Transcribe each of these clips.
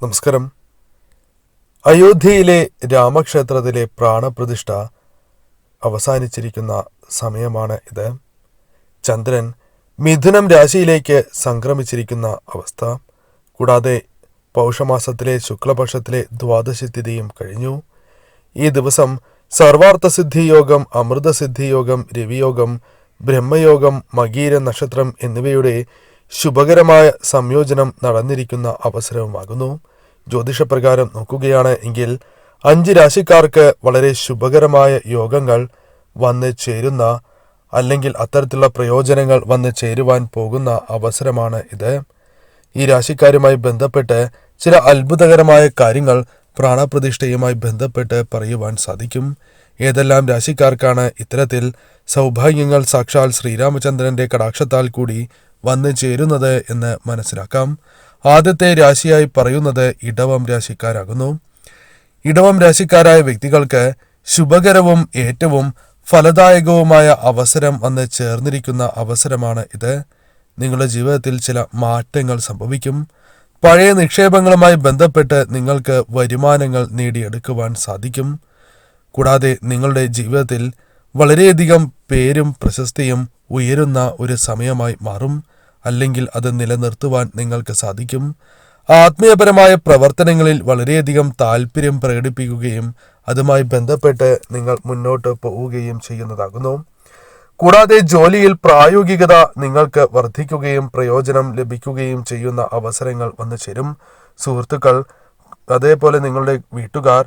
നമസ്കാരം. അയോധ്യയിലെ രാമക്ഷേത്രത്തിലെ പ്രാണപ്രതിഷ്ഠ അവസാനിച്ചിരിക്കുന്ന സമയമാണ് ഇത്. ചന്ദ്രൻ മിഥുനം രാശിയിലേക്ക് സംക്രമിച്ചിരിക്കുന്ന അവസ്ഥ. കൂടാതെ പൗഷമാസത്തിലെ ശുക്ലപക്ഷത്തിലെ ദ്വാദശി തിഥിയും കഴിഞ്ഞു. ഈ ദിവസം സർവാർത്ഥസിദ്ധിയോഗം, അമൃതസിദ്ധിയോഗം, രവിയോഗം, ബ്രഹ്മയോഗം, മകീര നക്ഷത്രം എന്നിവയുടെ ശുഭകരമായ സംയോജനം നടന്നിരിക്കുന്ന അവസരവുമാകുന്നു. ജ്യോതിഷപ്രകാരം നോക്കുകയാണ് എങ്കിൽ 5 രാശിക്കാർക്ക് വളരെ ശുഭകരമായ യോഗങ്ങൾ വന്ന് ചേരുന്ന, അല്ലെങ്കിൽ അത്തരത്തിലുള്ള പ്രയോജനങ്ങൾ വന്ന് ചേരുവാൻ പോകുന്ന അവസരമാണ് ഇത്. ഈ രാശിക്കാരുമായി ബന്ധപ്പെട്ട് ചില അത്ഭുതകരമായ കാര്യങ്ങൾ പ്രാണപ്രതിഷ്ഠയുമായി ബന്ധപ്പെട്ട് പറയുവാൻ സാധിക്കും. ഏതെല്ലാം രാശിക്കാർക്കാണ് ഇത്തരത്തിൽ സൗഭാഗ്യങ്ങൾ സാക്ഷാൽ ശ്രീരാമചന്ദ്രന്റെ കടാക്ഷത്താൽ കൂടി വന്നു ചേരുന്നത് എന്ന് മനസ്സിലാക്കാം. ആദ്യത്തെ രാശിയായി പറയുന്നത് ഇടവം രാശിക്കാരാകുന്നു. ഇടവം രാശിക്കാരായ വ്യക്തികൾക്ക് ശുഭകരവും ഏറ്റവും ഫലദായകവുമായ അവസരം വന്ന് ചേർന്നിരിക്കുന്ന അവസരമാണ് ഇത്. നിങ്ങളുടെ ജീവിതത്തിൽ ചില മാറ്റങ്ങൾ സംഭവിക്കും. പഴയ നിക്ഷേപങ്ങളുമായി ബന്ധപ്പെട്ട് നിങ്ങൾക്ക് വരുമാനങ്ങൾ നേടിയെടുക്കുവാൻ സാധിക്കും. കൂടാതെ നിങ്ങളുടെ ജീവിതത്തിൽ വളരെയധികം പേരും പ്രശസ്തിയും ഉയരുന്ന ഒരു സമയമായി മാറും. അല്ലെങ്കിൽ അത് നിലനിർത്തുവാൻ നിങ്ങൾക്ക് സാധിക്കും. ആത്മീയപരമായ പ്രവർത്തനങ്ങളിൽ വളരെയധികം താല്പര്യം പ്രകടിപ്പിക്കുകയും അതുമായി ബന്ധപ്പെട്ട് നിങ്ങൾ മുന്നോട്ട് പോവുകയും ചെയ്യുന്നതാകുന്നു. കൂടാതെ ജോലിയിൽ പ്രായോഗികത നിങ്ങൾക്ക് വർദ്ധിക്കുകയും പ്രയോജനം ലഭിക്കുകയും ചെയ്യുന്ന അവസരങ്ങൾ വന്നു ചേരും. സുഹൃത്തുക്കൾ, അതേപോലെ നിങ്ങളുടെ വീട്ടുകാർ,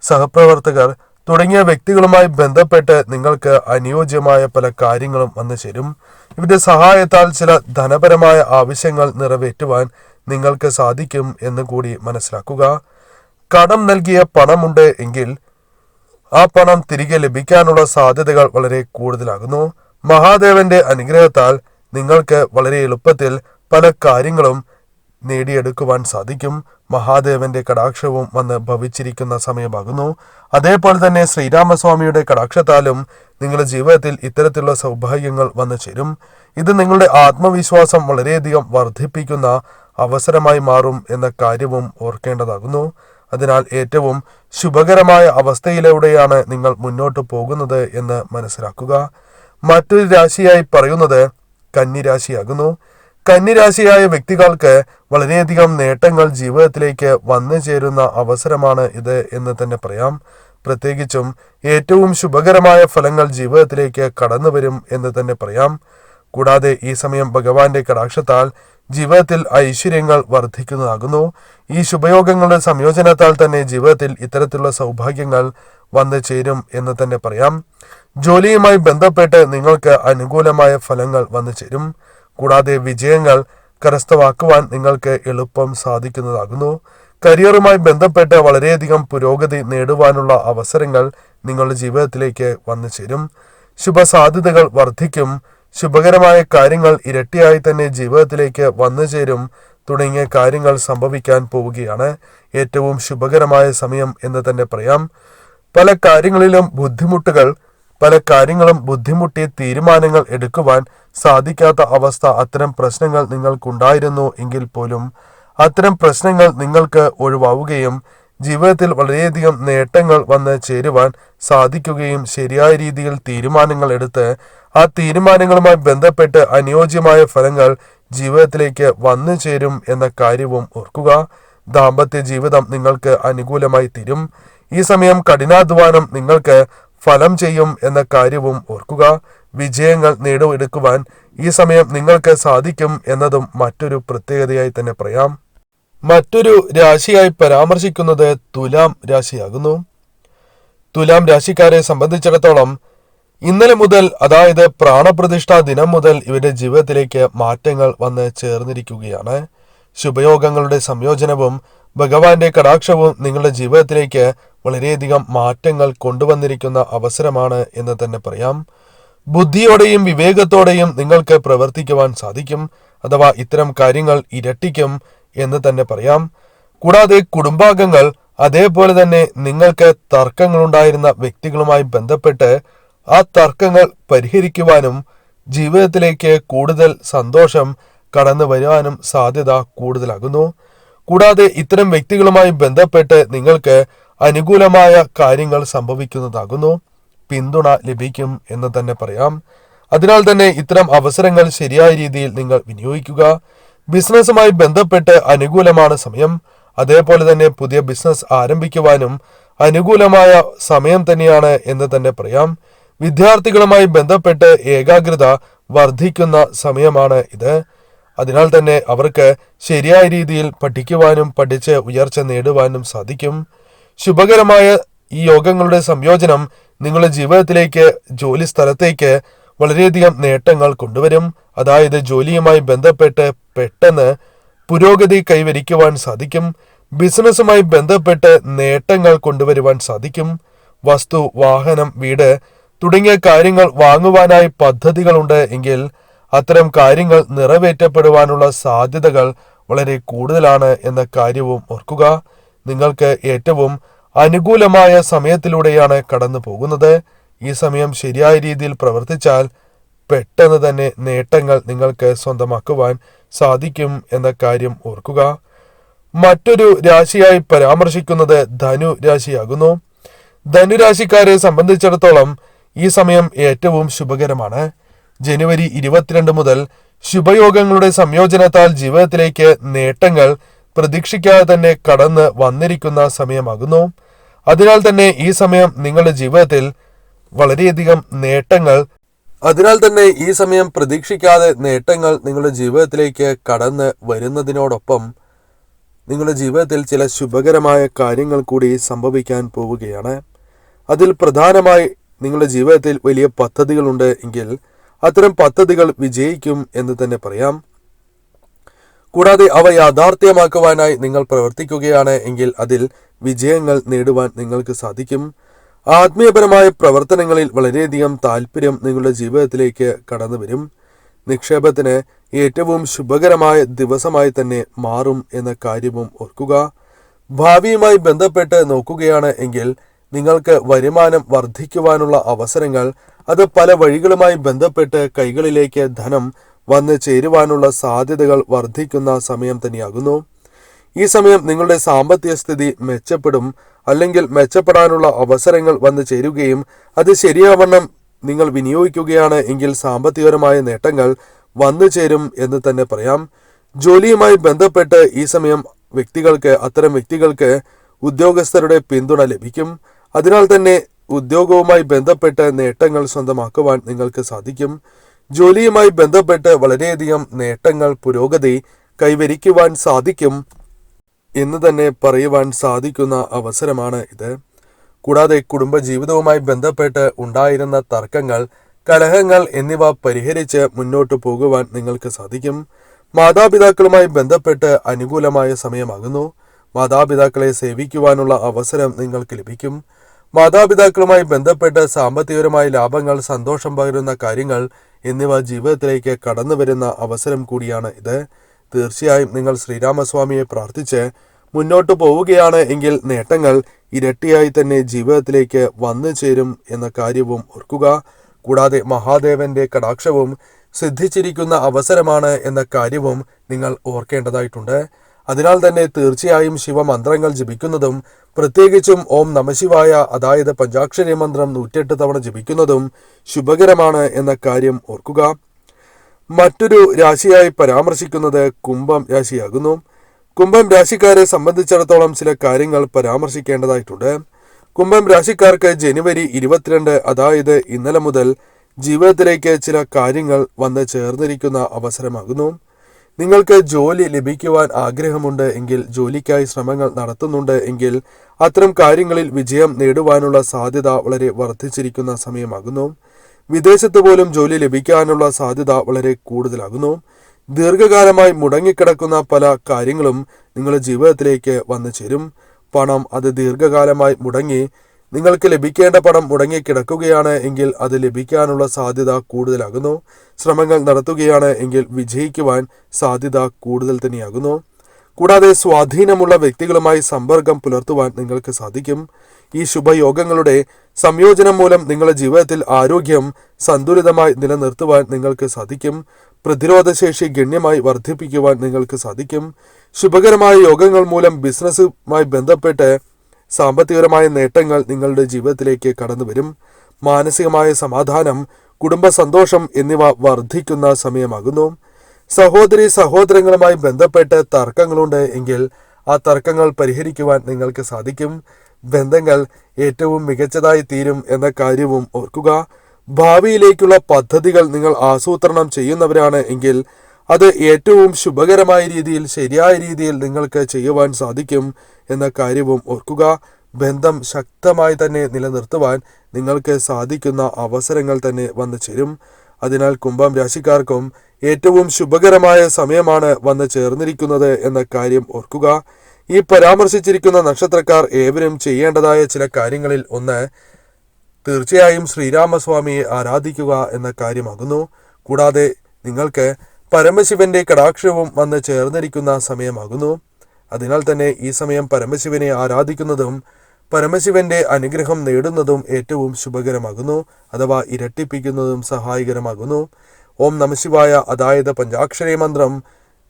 സഹപ്രവർത്തകർ തുടങ്ങിയ വ്യക്തികളുമായി ബന്ധപ്പെട്ട് നിങ്ങൾക്ക് അനുയോജ്യമായ പല കാര്യങ്ങളും വന്നു ചേരും. ഇവരുടെ സഹായത്താൽ ചില ധനപരമായ ആവശ്യങ്ങൾ നിറവേറ്റുവാൻ നിങ്ങൾക്ക് സാധിക്കും എന്ന് കൂടി മനസ്സിലാക്കുക. കടം നൽകിയ പണമുണ്ട് എങ്കിൽ ആ പണം തിരികെ ലഭിക്കാനുള്ള സാധ്യതകൾ വളരെ കൂടുതലാകുന്നു. മഹാദേവന്റെ അനുഗ്രഹത്താൽ നിങ്ങൾക്ക് വളരെ എളുപ്പത്തിൽ പല കാര്യങ്ങളും നേടിയെടുക്കുവാൻ സാധിക്കും. മഹാദേവന്റെ കടാക്ഷവും വന്ന് ഭവിച്ചിരിക്കുന്ന സമയമാകുന്നു. അതേപോലെ തന്നെ ശ്രീരാമസ്വാമിയുടെ കടാക്ഷത്താലും നിങ്ങളുടെ ജീവിതത്തിൽ ഇത്തരത്തിലുള്ള സൗഭാഗ്യങ്ങൾ വന്നു ചേരും. ഇത് നിങ്ങളുടെ ആത്മവിശ്വാസം വളരെയധികം വർദ്ധിപ്പിക്കുന്ന അവസരമായി മാറും എന്ന കാര്യവും ഓർക്കേണ്ടതാകുന്നു. അതിനാൽ ഏറ്റവും ശുഭകരമായ അവസ്ഥയിലൂടെയാണ് നിങ്ങൾ മുന്നോട്ട് പോകുന്നത് എന്ന് മനസ്സിലാക്കുക. മറ്റൊരു രാശിയായി പറയുന്നത് കന്നിരാശിയാകുന്നു. കന്നിരാശിയായ വ്യക്തികൾക്ക് വളരെയധികം നേട്ടങ്ങൾ ജീവിതത്തിലേക്ക് വന്നു ചേരുന്ന അവസരമാണ് ഇത് എന്ന് തന്നെ പറയാം. പ്രത്യേകിച്ചും ഏറ്റവും ശുഭകരമായ ഫലങ്ങൾ ജീവിതത്തിലേക്ക് കടന്നു വരും എന്ന് തന്നെ പറയാം. കൂടാതെ ഈ സമയം ഭഗവാന്റെ കടാക്ഷത്താൽ ജീവിതത്തിൽ ഐശ്വര്യങ്ങൾ വർദ്ധിക്കുന്നതാകുന്നു. ഈ ശുഭയോഗങ്ങളുടെ സംയോജനത്താൽ തന്നെ ജീവിതത്തിൽ ഇത്തരത്തിലുള്ള സൗഭാഗ്യങ്ങൾ വന്നു ചേരും എന്ന് തന്നെ പറയാം. ജോലിയുമായി ബന്ധപ്പെട്ട് നിങ്ങൾക്ക് അനുകൂലമായ ഫലങ്ങൾ വന്നു ചേരും. കൂടാതെ വിജയങ്ങൾ കരസ്ഥമാക്കുവാൻ നിങ്ങൾക്ക് എളുപ്പം സാധിക്കുന്നതാകുന്നു. കരിയറുമായി ബന്ധപ്പെട്ട് വളരെയധികം പുരോഗതി നേടുവാനുള്ള അവസരങ്ങൾ നിങ്ങളുടെ ജീവിതത്തിലേക്ക് വന്നു ചേരും. ശുഭസാധ്യതകൾ വർദ്ധിക്കും. ശുഭകരമായ കാര്യങ്ങൾ ഇരട്ടിയായി തന്നെ ജീവിതത്തിലേക്ക് വന്നു ചേരും തുടങ്ങിയ കാര്യങ്ങൾ സംഭവിക്കാൻ പോവുകയാണ്. ഏറ്റവും ശുഭകരമായ സമയം എന്ന് തന്നെ പറയാം. പല കാര്യങ്ങളിലും ബുദ്ധിമുട്ടി തീരുമാനങ്ങൾ എടുക്കുവാൻ സാധിക്കാത്ത അവസ്ഥ, അത്തരം പ്രശ്നങ്ങൾ നിങ്ങൾക്കുണ്ടായിരുന്നു എങ്കിൽ പോലും അത്തരം പ്രശ്നങ്ങൾ നിങ്ങൾക്ക് ഒഴിവാവുകയും ജീവിതത്തിൽ വളരെയധികം നേട്ടങ്ങൾ വന്ന് ചേരുവാൻ സാധിക്കുകയും ശരിയായ രീതിയിൽ തീരുമാനങ്ങൾ എടുത്ത് ആ തീരുമാനങ്ങളുമായി ബന്ധപ്പെട്ട് അനുയോജ്യമായ ഫലങ്ങൾ ജീവിതത്തിലേക്ക് വന്നു ചേരും എന്ന കാര്യവും ഓർക്കുക. ദാമ്പത്യ ജീവിതം നിങ്ങൾക്ക് അനുകൂലമായി തീരും. ഈ സമയം കഠിനാധ്വാനം നിങ്ങൾക്ക് ഫലം ചെയ്യും എന്ന കാര്യവും ഓർക്കുക. വിജയങ്ങൾ നേടിയെടുക്കുവാൻ ഈ സമയം നിങ്ങൾക്ക് സാധിക്കും എന്നതും മറ്റൊരു പ്രത്യേകതയായി തന്നെ പറയാം. മറ്റൊരു രാശിയായി പരാമർശിക്കുന്നത് തുലാം രാശിയാകുന്നു. തുലാം രാശിക്കാരെ സംബന്ധിച്ചിടത്തോളം ഇന്നലെ മുതൽ, അതായത് പ്രാണപ്രതിഷ്ഠാ ദിനം മുതൽ ഇവരുടെ ജീവിതത്തിലേക്ക് മാറ്റങ്ങൾ വന്ന് ചേർന്നിരിക്കുകയാണ്. ശുഭയോഗങ്ങളുടെ സംയോജനവും ഭഗവാന്റെ കടാക്ഷവും നിങ്ങളുടെ ജീവിതത്തിലേക്ക് വളരെയധികം മാറ്റങ്ങൾ കൊണ്ടുവന്നിരിക്കുന്ന അവസരമാണ് എന്ന് തന്നെ പറയാം. ബുദ്ധിയോടെയും വിവേകത്തോടെയും നിങ്ങൾക്ക് പ്രവർത്തിക്കുവാൻ സാധിക്കും. അഥവാ ഇത്തരം കാര്യങ്ങൾ ഇരട്ടിക്കും എന്ന് തന്നെ പറയാം. കൂടാതെ കുടുംബാംഗങ്ങൾ, അതേപോലെ തന്നെ നിങ്ങൾക്ക് തർക്കങ്ങളുണ്ടായിരുന്ന വ്യക്തികളുമായി ബന്ധപ്പെട്ട് ആ തർക്കങ്ങൾ പരിഹരിക്കുവാനും ജീവിതത്തിലേക്ക് കൂടുതൽ സന്തോഷം കടന്നു വരുവാനും സാധ്യത കൂടുതലാകുന്നു. കൂടാതെ ഇത്തരം വ്യക്തികളുമായി ബന്ധപ്പെട്ട് നിങ്ങൾക്ക് അനുകൂലമായ കാര്യങ്ങൾ സംഭവിക്കുന്നതാകുന്നു. പിന്തുണ ലഭിക്കും എന്ന് തന്നെ പറയാം. അതിനാൽ തന്നെ ഇത്തരം അവസരങ്ങൾ ശരിയായ രീതിയിൽ നിങ്ങൾ വിനിയോഗിക്കുക. ബിസിനസ്സുമായി ബന്ധപ്പെട്ട് അനുകൂലമാണ് സമയം. അതേപോലെ തന്നെ പുതിയ ബിസിനസ് ആരംഭിക്കുവാനും അനുകൂലമായ സമയം തന്നെയാണ് എന്ന് തന്നെ പറയാം. വിദ്യാർത്ഥികളുമായി ബന്ധപ്പെട്ട് ഏകാഗ്രത വർദ്ധിക്കുന്ന സമയമാണ് ഇത്. അതിനാൽ തന്നെ അവർക്ക് ശരിയായ രീതിയിൽ പഠിക്കുവാനും പഠിച്ച് ഉയർച്ച നേടുവാനും സാധിക്കും. ശുഭകരമായ ഈ യോഗങ്ങളുടെ സംയോജനം നിങ്ങളുടെ ജീവിതത്തിലേക്ക്, ജോലി സ്ഥലത്തേക്ക് വളരെയധികം നേട്ടങ്ങൾ കൊണ്ടുവരും. അതായത് ജോലിയുമായി ബന്ധപ്പെട്ട് പെട്ടെന്ന് പുരോഗതി കൈവരിക്കുവാൻ സാധിക്കും. ബിസിനസ്സുമായി ബന്ധപ്പെട്ട് നേട്ടങ്ങൾ കൊണ്ടുവരുവാൻ സാധിക്കും. വസ്തു, വാഹനം, വീട് തുടങ്ങിയ കാര്യങ്ങൾ വാങ്ങുവാനായി പദ്ധതികളുണ്ട് എങ്കിൽ അത്തരം കാര്യങ്ങൾ നിറവേറ്റപ്പെടുവാനുള്ള സാധ്യതകൾ വളരെ കൂടുതലാണ് എന്ന കാര്യവും ഓർക്കുക. നിങ്ങൾക്ക് ഏറ്റവും അനുകൂലമായ സമയത്തിലൂടെയാണ് കടന്നു പോകുന്നത്. ഈ സമയം ശരിയായ രീതിയിൽ പ്രവർത്തിച്ചാൽ പെട്ടെന്ന് തന്നെ നേട്ടങ്ങൾ നിങ്ങൾക്ക് സ്വന്തമാക്കുവാൻ സാധിക്കും എന്ന കാര്യം ഓർക്കുക. മറ്റൊരു രാശിയായി പരാമർശിക്കുന്നത് ധനു രാശിയാകുന്നു. ധനുരാശിക്കാരെ സംബന്ധിച്ചിടത്തോളം ഈ സമയം ഏറ്റവും ശുഭകരമാണ്. ജനുവരി 22 മുതൽ ശുഭയോഗങ്ങളുടെ സംയോജനത്താൽ ജീവിതത്തിലേക്ക് നേട്ടങ്ങൾ പ്രതീക്ഷിക്കാതെ തന്നെ കടന്ന് വന്നിരിക്കുന്ന സമയമാകുന്നു. അതിനാൽ തന്നെ ഈ സമയം നിങ്ങളുടെ ജീവിതത്തിൽ വളരെയധികം പ്രതീക്ഷിക്കാതെ നേട്ടങ്ങൾ നിങ്ങളുടെ ജീവിതത്തിലേക്ക് കടന്ന് വരുന്നതിനോടൊപ്പം നിങ്ങളുടെ ജീവിതത്തിൽ ചില ശുഭകരമായ കാര്യങ്ങൾ കൂടി സംഭവിക്കാൻ പോവുകയാണ്. അതിൽ പ്രധാനമായി നിങ്ങളുടെ ജീവിതത്തിൽ വലിയ പദ്ധതികളുണ്ട് എങ്കിൽ അത്തരം പദ്ധതികൾ വിജയിക്കും എന്ന് തന്നെ പറയാം. കൂടാതെ അവ യാഥാർത്ഥ്യമാക്കുവാനായി നിങ്ങൾ പ്രവർത്തിക്കുകയാണ് എങ്കിൽ അതിൽ വിജയങ്ങൾ നേടുവാൻ നിങ്ങൾക്ക് സാധിക്കും. ആത്മീയപരമായ പ്രവർത്തനങ്ങളിൽ വളരെയധികം താല്പര്യം നിങ്ങളുടെ ജീവിതത്തിലേക്ക് കടന്നു വരും. നിക്ഷേപത്തിന് ഏറ്റവും ശുഭകരമായ ദിവസമായി തന്നെ മാറും എന്ന കാര്യവും ഓർക്കുക. ഭാവിയുമായി ബന്ധപ്പെട്ട് നോക്കുകയാണ് എങ്കിൽ നിങ്ങൾക്ക് വരുമാനം വർദ്ധിക്കുവാനുള്ള അവസരങ്ങൾ, അത് പല വഴികളുമായി ബന്ധപ്പെട്ട് കൈകളിലേക്ക് ധനം വന്ന് ചേരുവാനുള്ള സാധ്യതകൾ വർദ്ധിക്കുന്ന സമയം തന്നെയാകുന്നു. ഈ സമയം നിങ്ങളുടെ സാമ്പത്തിക സ്ഥിതി മെച്ചപ്പെടും, അല്ലെങ്കിൽ മെച്ചപ്പെടാനുള്ള അവസരങ്ങൾ വന്നു ചേരുകയും അത് ശരിയാവണ്ണം നിങ്ങൾ വിനിയോഗിക്കുകയാണ് എങ്കിൽ സാമ്പത്തികപരമായ നേട്ടങ്ങൾ വന്നു ചേരും എന്ന് തന്നെ പറയാം. ജോലിയുമായി ബന്ധപ്പെട്ട് ഈ സമയം അത്തരം വ്യക്തികൾക്ക് ഉദ്യോഗസ്ഥരുടെ പിന്തുണ ലഭിക്കും. അതിനാൽ തന്നെ ഉദ്യോഗവുമായി ബന്ധപ്പെട്ട് നേട്ടങ്ങൾ സ്വന്തമാക്കുവാൻ നിങ്ങൾക്ക് സാധിക്കും. ജോലിയുമായി ബന്ധപ്പെട്ട് വളരെയധികം നേട്ടങ്ങൾ, പുരോഗതി കൈവരിക്കുവാൻ സാധിക്കും എന്ന് തന്നെ പറയുവാൻ സാധിക്കുന്ന അവസരമാണ് ഇത്. കൂടാതെ കുടുംബജീവിതവുമായി ബന്ധപ്പെട്ട് ഉണ്ടായിരുന്ന തർക്കങ്ങൾ, കലഹങ്ങൾ എന്നിവ പരിഹരിച്ച് മുന്നോട്ടു പോകുവാൻ നിങ്ങൾക്ക് സാധിക്കും. മാതാപിതാക്കളുമായി ബന്ധപ്പെട്ട് അനുകൂലമായ സമയമാകുന്നു. മാതാപിതാക്കളെ സേവിക്കുവാനുള്ള അവസരം നിങ്ങൾക്ക് ലഭിക്കും. മാതാപിതാക്കളുമായി ബന്ധപ്പെട്ട് സാമ്പത്തികപരമായ ലാഭങ്ങൾ, സന്തോഷം പകരുന്ന കാര്യങ്ങൾ എന്നിവ ജീവിതത്തിലേക്ക് കടന്നു വരുന്ന അവസരം കൂടിയാണ് ഇത്. തീർച്ചയായും നിങ്ങൾ ശ്രീരാമസ്വാമിയെ പ്രാർത്ഥിച്ച് മുന്നോട്ടു പോവുകയാണ് എങ്കിൽ നേട്ടങ്ങൾ ഇരട്ടിയായി തന്നെ ജീവിതത്തിലേക്ക് വന്നു ചേരും എന്ന കാര്യവും ഓർക്കുക. കൂടാതെ മഹാദേവന്റെ കടാക്ഷവും സിദ്ധിച്ചിരിക്കുന്ന അവസരമാണ് എന്ന കാര്യവും നിങ്ങൾ ഓർക്കേണ്ടതായിട്ടുണ്ട്. അതിനാൽ തന്നെ തീർച്ചയായും ശിവമന്ത്രങ്ങൾ ജപിക്കുന്നതും പ്രത്യേകിച്ചും ഓം നമഃശിവായ, അതായത് പഞ്ചാക്ഷരി മന്ത്രം 108 തവണ ജപിക്കുന്നതും ശുഭകരമാണ് എന്ന കാര്യം ഓർക്കുക. മറ്റൊരു രാശിയായി പരാമർശിക്കുന്നത് കുംഭം രാശിയാകുന്നു. കുംഭം രാശിക്കാരെ സംബന്ധിച്ചിടത്തോളം ചില കാര്യങ്ങൾ പരാമർശിക്കേണ്ടതായിട്ടുണ്ട്. കുംഭം രാശിക്കാർക്ക് ജനുവരി 22, അതായത് ഇന്നലെ മുതൽ ജീവിതത്തിലേക്ക് ചില കാര്യങ്ങൾ വന്ന് ചേർന്നിരിക്കുന്ന അവസരമാകുന്നു. നിങ്ങൾക്ക് ജോലി ലഭിക്കുവാൻ ആഗ്രഹമുണ്ട് എങ്കിൽ, ജോലിക്കായി ശ്രമങ്ങൾ നടത്തുന്നുണ്ട് എങ്കിൽ അത്തരം കാര്യങ്ങളിൽ വിജയം നേടുവാനുള്ള സാധ്യത വളരെ വർദ്ധിച്ചിരിക്കുന്ന സമയമാകുന്നു. വിദേശത്ത് പോലും ജോലി ലഭിക്കാനുള്ള സാധ്യത വളരെ കൂടുതലാകുന്നു. ദീർഘകാലമായി മുടങ്ങിക്കിടക്കുന്ന പല കാര്യങ്ങളും നിങ്ങളുടെ ജീവിതത്തിലേക്ക് വന്നു ചേരും. പണം, അത് ദീർഘകാലമായി നിങ്ങൾക്ക് ലഭിക്കേണ്ട പണം മുടങ്ങിക്കിടക്കുകയാണ് എങ്കിൽ അത് ലഭിക്കാനുള്ള സാധ്യത കൂടുതലാകുന്നു. ശ്രമങ്ങൾ നടത്തുകയാണ് എങ്കിൽ വിജയിക്കുവാൻ സാധ്യത കൂടുതൽ തന്നെയാകുന്നു. കൂടാതെ സ്വാധീനമുള്ള വ്യക്തികളുമായി സമ്പർക്കം പുലർത്തുവാൻ നിങ്ങൾക്ക് സാധിക്കും. ഈ ശുഭയോഗങ്ങളുടെ സംയോജനം മൂലം നിങ്ങളുടെ ജീവിതത്തിൽ ആരോഗ്യം സന്തുലിതമായി നിലനിർത്തുവാൻ നിങ്ങൾക്ക് സാധിക്കും. പ്രതിരോധശേഷി ഗണ്യമായി വർദ്ധിപ്പിക്കുവാൻ നിങ്ങൾക്ക് സാധിക്കും. ശുഭകരമായ യോഗങ്ങൾ മൂലം ബിസിനസ്സുമായി ബന്ധപ്പെട്ട് സാമ്പത്തികപരമായ നേട്ടങ്ങൾ നിങ്ങളുടെ ജീവിതത്തിലേക്ക് കടന്നു വരും. മാനസികമായ സമാധാനം, കുടുംബ സന്തോഷം എന്നിവ വർദ്ധിക്കുന്ന സമയമാകുന്നു. സഹോദരി സഹോദരങ്ങളുമായി ബന്ധപ്പെട്ട് തർക്കങ്ങളുണ്ട് എങ്കിൽ ആ തർക്കങ്ങൾ പരിഹരിക്കുവാൻ നിങ്ങൾക്ക് സാധിക്കും. ബന്ധങ്ങൾ ഏറ്റവും മികച്ചതായി തീരും എന്ന കാര്യവും ഓർക്കുക. ഭാവിയിലേക്കുള്ള പദ്ധതികൾ നിങ്ങൾ ആസൂത്രണം ചെയ്യുന്നവരാണ് എങ്കിൽ അത് ഏറ്റവും ശുഭകരമായ രീതിയിൽ, ശരിയായ രീതിയിൽ നിങ്ങൾക്ക് ചെയ്യുവാൻ സാധിക്കും എന്ന കാര്യവും ഓർക്കുക. ബന്ധം ശക്തമായി തന്നെ നിലനിർത്തുവാൻ നിങ്ങൾക്ക് സാധിക്കുന്ന അവസരങ്ങൾ തന്നെ വന്നു ചേരും. അതിനാൽ കുംഭം രാശിക്കാർക്കും ഏറ്റവും ശുഭകരമായ സമയമാണ് വന്നു ചേർന്നിരിക്കുന്നത് എന്ന കാര്യം ഓർക്കുക. ഈ പരാമർശിച്ചിരിക്കുന്ന നക്ഷത്രക്കാർ ഏവരും ചെയ്യേണ്ടതായ ചില കാര്യങ്ങളിൽ ഒന്ന്, തീർച്ചയായും ശ്രീരാമസ്വാമിയെ ആരാധിക്കുക എന്ന കാര്യമാകുന്നു. കൂടാതെ നിങ്ങൾക്ക് പരമശിവന്റെ കടാക്ഷവും വന്ന് ചേർന്നിരിക്കുന്ന സമയമാകുന്നു. അതിനാൽ തന്നെ ഈ സമയം പരമശിവനെ ആരാധിക്കുന്നതും പരമശിവന്റെ അനുഗ്രഹം നേടുന്നതും ഏറ്റവും ശുഭകരമാകുന്നു, അഥവാ ഇരട്ടിപ്പിക്കുന്നതും സഹായകരമാകുന്നു. ഓം നമഃശിവായ, അതായത് പഞ്ചാക്ഷരി മന്ത്രം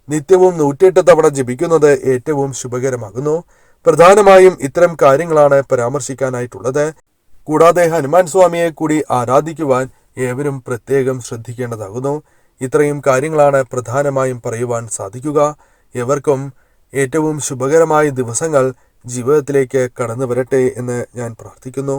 നിത്യവും 108 തവണ ജപിക്കുന്നത് ഏറ്റവും ശുഭകരമാകുന്നു. പ്രധാനമായും ഇത്തരം കാര്യങ്ങളാണ് പരാമർശിക്കാനായിട്ടുള്ളത്. കൂടാതെ ഹനുമാൻ സ്വാമിയെ കൂടി ആരാധിക്കുവാൻ ഏവരും പ്രത്യേകം ശ്രദ്ധിക്കേണ്ടതാകുന്നു. ഇത്രയും കാര്യങ്ങളാണ് പ്രധാനമായും പറയുവാൻ സാധിക്കുക. ഏവർക്കും ഏറ്റവും ശുഭകരമായ ദിവസങ്ങൾ ജീവിതത്തിലേക്ക് കടന്നു വരട്ടെ എന്ന് ഞാൻ പ്രാർത്ഥിക്കുന്നു.